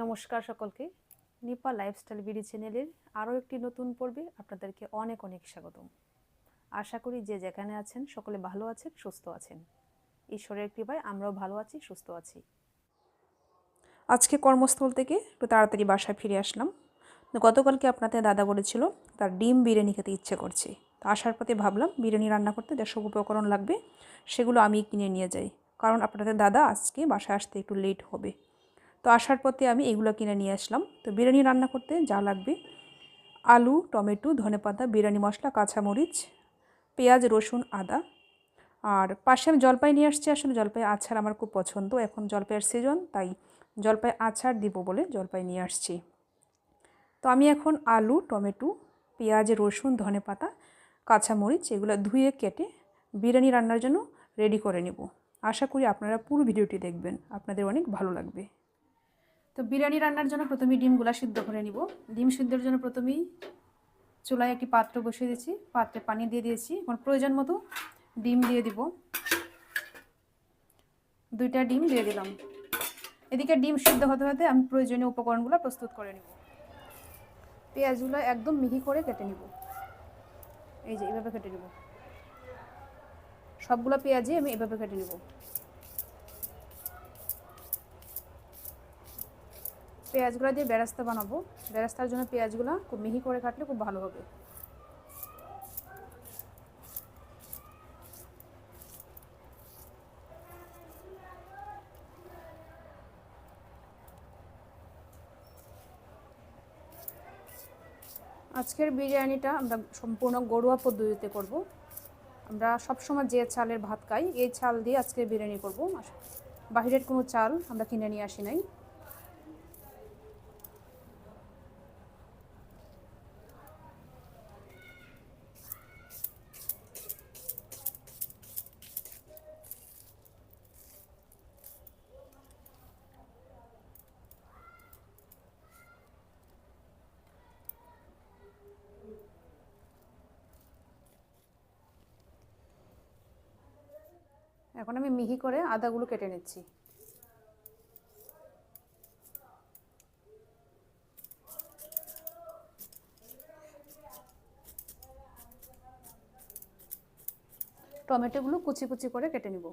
নমস্কার সকলকে। Nipa lifestyle BD চ্যানেলের আরও একটি নতুন পর্বে আপনাদেরকে অনেক অনেক স্বাগতম। আশা করি যে যেখানে আছেন সকলে ভালো আছেন, সুস্থ আছেন। ঈশ্বরের কৃপায় আমরাও ভালো আছি, সুস্থ আছি। আজকে কর্মস্থল থেকে একটু তাড়াতাড়ি বাসায় ফিরে আসলাম। গতকালকে আপনাদের দাদা বলেছিল তার ডিম বিরিয়ানি খেতে ইচ্ছে করছে। তো আসার পথে ভাবলাম বিরিয়ানি রান্না করতে যেসব উপকরণ লাগবে সেগুলো আমি কিনে নিয়ে যাই, কারণ আপনাদের দাদা আজকে বাসায় আসতে একটু লেট হবে। তো আসার পথে আমি এইগুলো কিনে নিয়ে আসলাম। তো বিরিয়ানি রান্না করতে যা লাগবে: আলু, টমেটো, ধনেপাতা, বিরিয়ানি মশলা, কাঁচামরিচ, পেঁয়াজ, রসুন, আদা। আর পাশে আমি জলপাই নিয়ে আসছি। আসলে জলপাই আচার আমার খুব পছন্দ, এখন জলপাইয়ের সিজন, তাই জলপাই আচার দিব বলে জলপাই নিয়ে আসছি। তো আমি এখন আলু, টমেটো, পেঁয়াজ, রসুন, ধনেপাতা, কাঁচামরিচ এগুলো ধুয়ে কেটে বিরিয়ানি রান্নার জন্য রেডি করে নেব। আশা করি আপনারা পুরো ভিডিওটি দেখবেন, আপনাদের অনেক ভালো লাগবে। তো বিরিয়ানি রান্নার জন্য প্রথমেই ডিমগুলো সিদ্ধ করে নিব। ডিম সিদ্ধের জন্য প্রথমেই চুলায় একটি পাত্র বসিয়ে দিয়েছি, পাত্রে পানি দিয়ে দিয়েছি। এখন প্রয়োজন মতো ডিম দিয়ে দিব। 2টা ডিম দিয়ে দিলাম। এদিকে ডিম সিদ্ধ হতে হতে আমি প্রয়োজনীয় উপকরণগুলো প্রস্তুত করে নিব। পেঁয়াজগুলো একদম মিহি করে কেটে নিব, এই যে এভাবে কেটে নিব। সবগুলো পেঁয়াজই আমি এভাবে কেটে নিব। পেঁয়াজগুলো দিয়ে বেরেস্তা বানাবো। বেরেস্তার জন্য পেঁয়াজগুলো খুব মিহি করে কাটলে খুব ভালো হবে। আজকের বিরিয়ানিটা আমরা সম্পূর্ণ ঘরোয়া পদ্ধতিতে করব। আমরা সবসময় যে চালের ভাত খাই এই চাল দিয়ে আজকে বিরিয়ানি করব। বাইরের কোনো চাল আমরা কিনে নিয়ে আসি নাই। এখন আমি মিহি করে আদাগুলো কেটে নিচ্ছি। টমেটোগুলো কুচি কুচি করে কেটে নিব।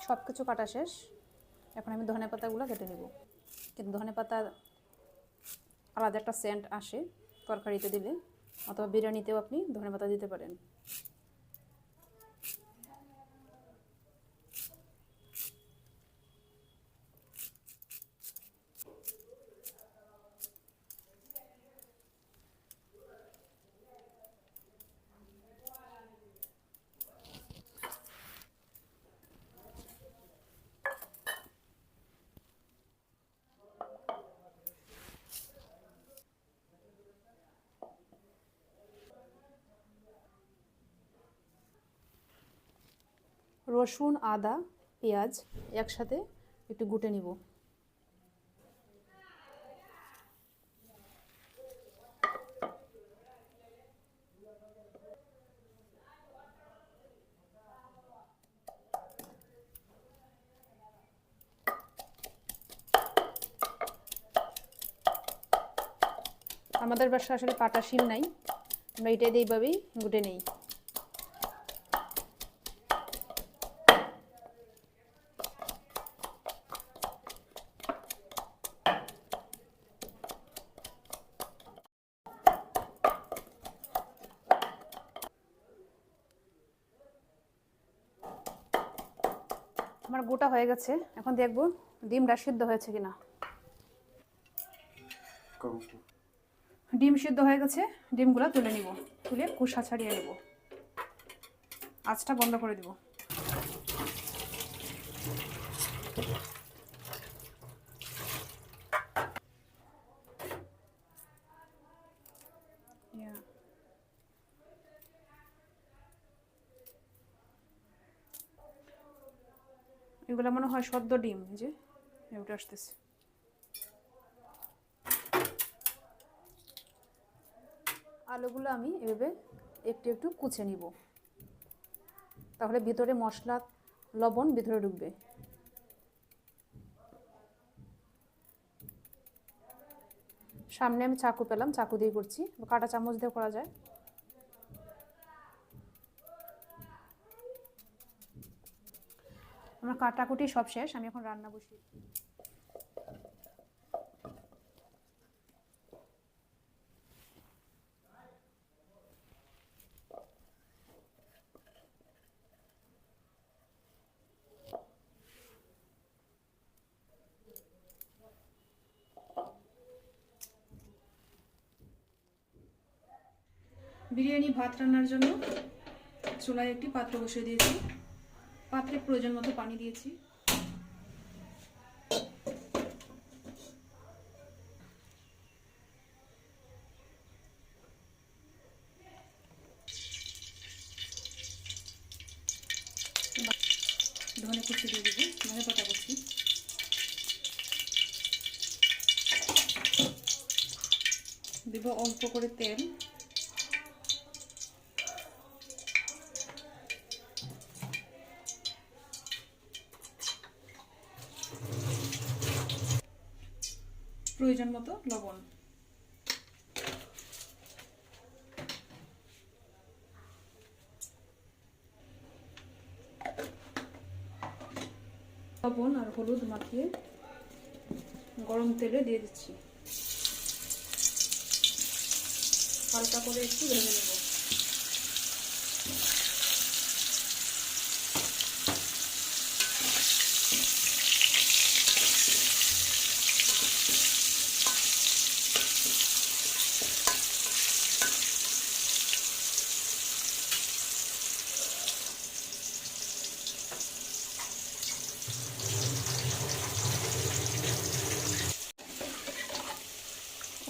সব কিছু কাটা শেষ। এখন আমি ধনেপাতাগুলো কেটে নেব। কিন্তু ধনেপাতা আলাদা একটা সেন্ট আসে তরকারিতে দিলে, অথবা বিরিয়ানিতেও আপনি ধনেপাতা দিতে পারেন। রসুন, আদা, পেঁয়াজ একসাথে একটু গুটে নিব। আমাদের বাসায় আসলে পাটা শিল নাই, আমরা এটাই দিয়ে এইভাবেই গুটে নেই। আমার গোটা হয়ে গেছে, এখন দেখবো ডিমটা সিদ্ধ হয়েছে কিনা। ডিম সিদ্ধ হয়ে গেছে, ডিমগুলো তুলে নিব, তুলে খোসা ছাড়িয়ে নেব। আঁচটা বন্ধ করে দিব। এগুলো মনে হয় সদ্য ডিম, যে উঠে আসতেছে। আলুগুলো আমি এভাবে একটু একটু কুচে নিব, তাহলে ভিতরে মশলা লবণ ভিতরে ঢুকবে। সামনে আমি চাকু পেলাম, চাকু দিয়ে করছি, কাঁটা চামচ দিয়ে করা যায়। আমার কাটাকুটি সব শেষ, আমি এখন রান্না বসিয়ে। বিরিয়ানি ভাত রান্নার জন্য চুলায় একটি পাত্র বসিয়ে দিয়েছি, পাত্রে প্রয়োজন মতো পানি দিয়েছি। ধনে কুচি দিয়ে দেবো, ধনে পাতা কুচি দেব, অল্প করে তেল, প্রয়োজন মতো লবণ। লবণ আর হলুদ মাখিয়ে গরম তেলে দিয়ে দিচ্ছি, হালকা করে একটু ভেজে নেব।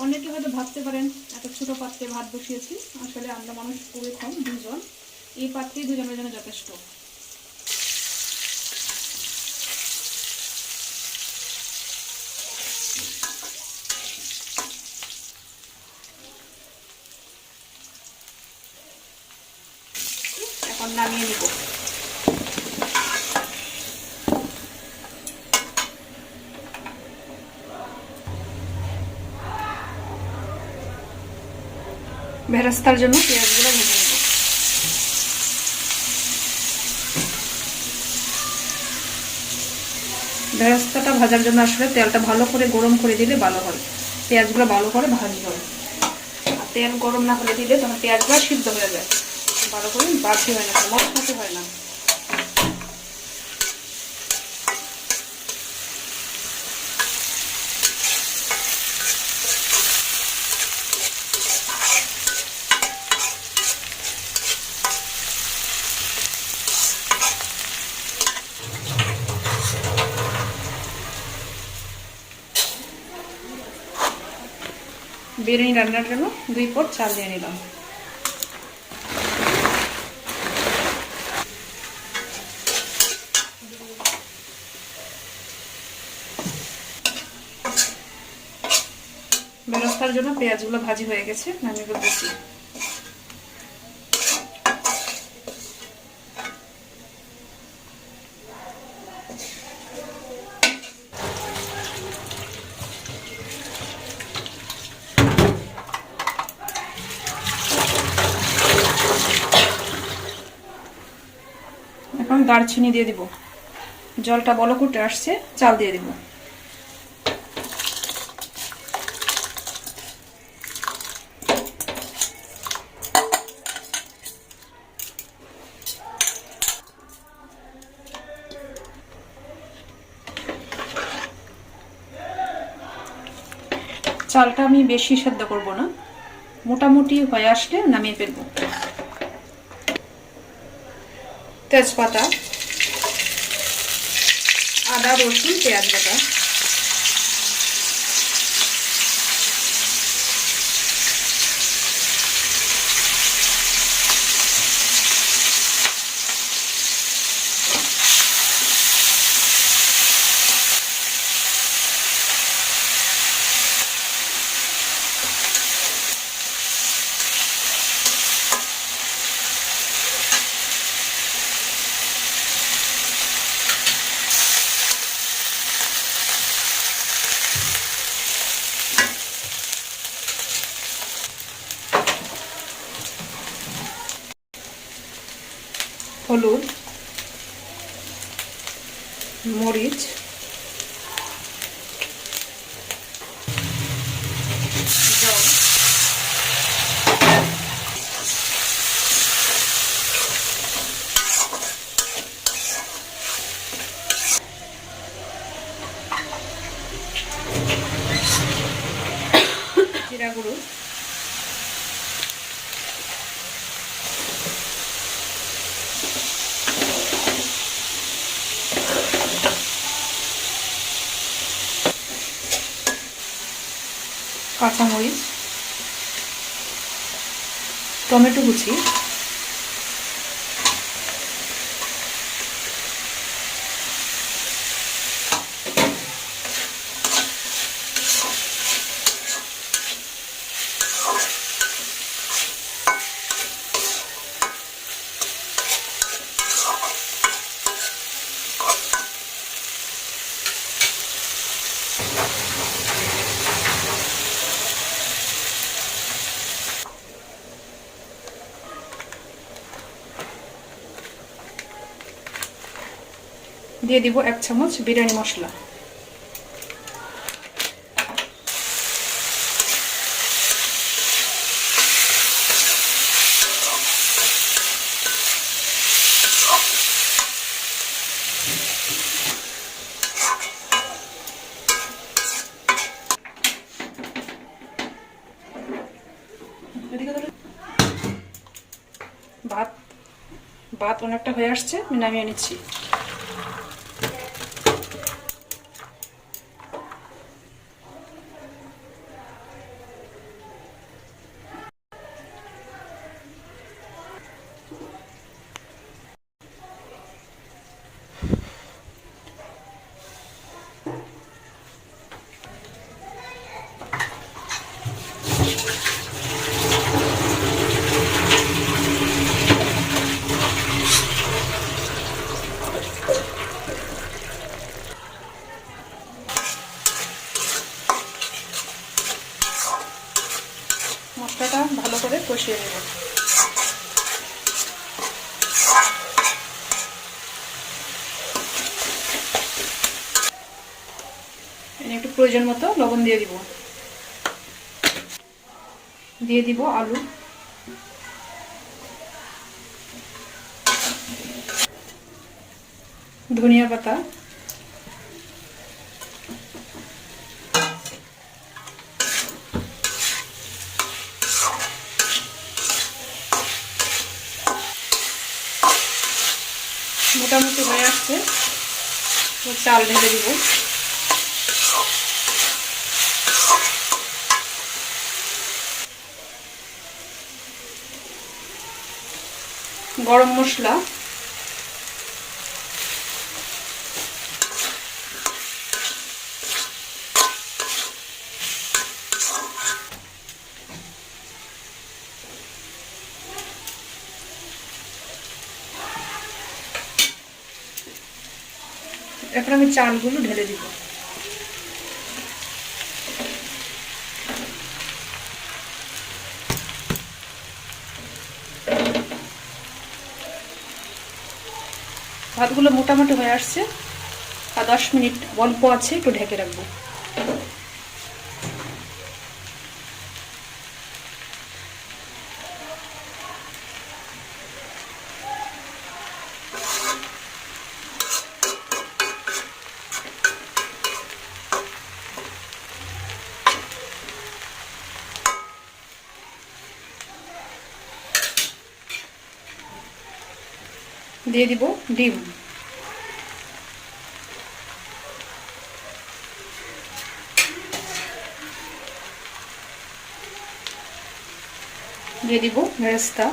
অনেকে হয়তো ভাবতে পারেন এত ছোট পাত্রে ভাত বসিয়েছি, আসলে আমরা মানুষ খুবই কম, দুজন, এই পাত্রেই দুজনের জন্য যথেষ্ট। এখন নামিয়ে নিব। বেরেস্তার জন্য পেঁয়াজগুলো ভেজে নেব। বেরেস্তাটা ভাজার জন্য আসলে তেলটা ভালো করে গরম করে দিলে ভালো হয়, পেঁয়াজগুলো ভালো করে ভাজি হয়। আর তেল গরম না করে দিলে তখন পেঁয়াজগুলো সিদ্ধ হয়ে যায়, ভালো করে ভাজি হয় না, মশলাতে হয় না। বিরিয়ানি রান্নার জন্য 2 পট চাল দিয়ে নিলাম। বেরেস্তার জন্য পেঁয়াজগুলো ভাজি হয়ে গেছে, নামিয়ে ফেলতেছি। এখন দারচিনি দিয়ে দিব, জলটা বলক উঠে আসছে, চাল দিয়ে দিব। চালটা আমি বেশি সেদ্ধ করব না, মোটামুটি হয়ে আসলে নামিয়ে ফেলব। তেজপাতা, আদা রসুন পেঁয়াজ বাটা, হলুদ, মরিচ, জল, জিরা গুঁড়ো, কাঁচামরিচ, টমেটো কুচি, দিয়ে দিব 1 চামচ বিরিয়ানি মশলা। ভাত অনেকটা হয়ে আসছে, আমি নামিয়ে নিচ্ছি। মশলাটা ভালো করে কষিয়ে নেব। একটু প্রয়োজন মতো লবণ দিয়ে দিব। দিয়ে দিব আলু, ধনিয়া পাতা, মোটামুটি হয়ে আসছে, চাল ঢেলে দিব। গরম মশলা, এখন আমি চালগুলো ঢেলে দিব। ভাতগুলো মোটামুটি হয়ে আসছে, আর 10 মিনিট অল্প আছে, একটু ঢেকে রাখবো। দিয়ে দিব ডিম। দিয়ে দিব বেরেস্তা।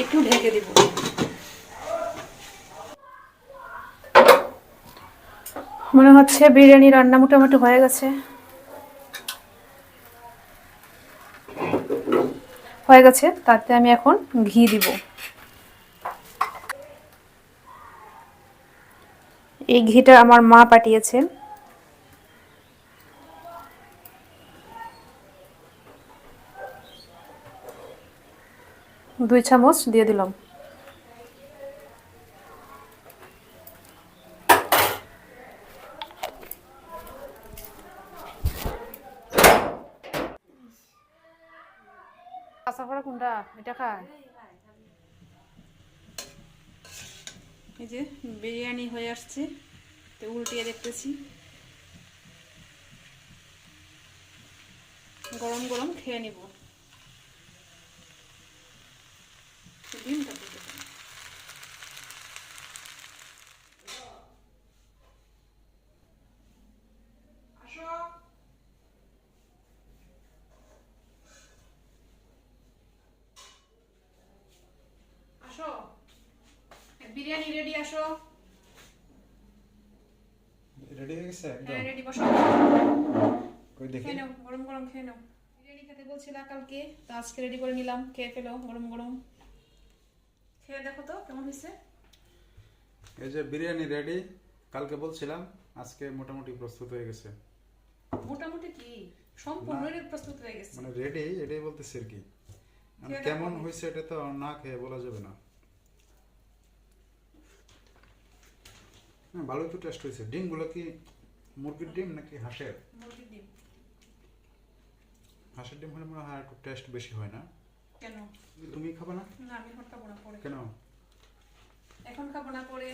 একটু ঢেকে দিব। মনে হচ্ছে বিরিয়ানি রান্না মোটামুটি হয়ে গেছে। তাতে আমি এখন ঘি দিব। এই ঘিটা আমার মা পাঠিয়েছেন। 2 চামচ দিয়ে দিলাম। আশা করা কোনটা এটা খায়। এই যে বিরিয়ানি হয়ে আসছে, তো উল্টিয়ে দেখতেছি। গরম গরম খেয়ে নিব। ডিমটা দিতে হবে। আসো আসো, বিরিয়ানি রেডি। আসো, রেডি হয়ে গেছে একদম। হ্যাঁ রেডি। বসো, কই দেখি। খেয়ে নাও, গরম গরম খেয়ে নাও। বিরিয়ানি খেতে বলছিলা কালকে, তো আজকে রেডি করে নিলাম। খেয়ে ফেলো গরম গরম। খেয়ে দেখো তো কেমন হয়েছে। এই যে বিরিয়ানি রেডি, কালকে বলছিলাম, আজকে মোটামুটি প্রস্তুত হয়ে গেছে। মোটামুটি কি সম্পূর্ণ প্রস্তুত হয়ে গেছে? মানে রেডি, এটাই বলতেছি আর কি। কেমন হয়েছে এটা তো না খেয়ে বলা যাবে না। হ্যাঁ, ভালোই তো টেস্ট হয়েছে। ডিমগুলো কি মুরগির ডিম নাকি হাঁসের? মুরগির ডিম। হাঁসের ডিম হলে মনে হয় একটু টেস্ট বেশি হয় না? কেন? তুমি খাবে না? না আমি এখন খাবো না, পরে। কেন? এখন খাবো না, পরে।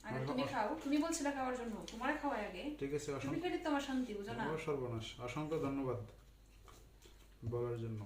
আগে তুমি খাও, তুমি বলছিলে খাওয়ার জন্য, তোমারে খাওয়াই আগে। ঠিক আছে, তুমি খেলে তো আমার শান্তি, বুঝো না? সর্বনাশ। অসংখ্য ধন্যবাদ বলার জন্য।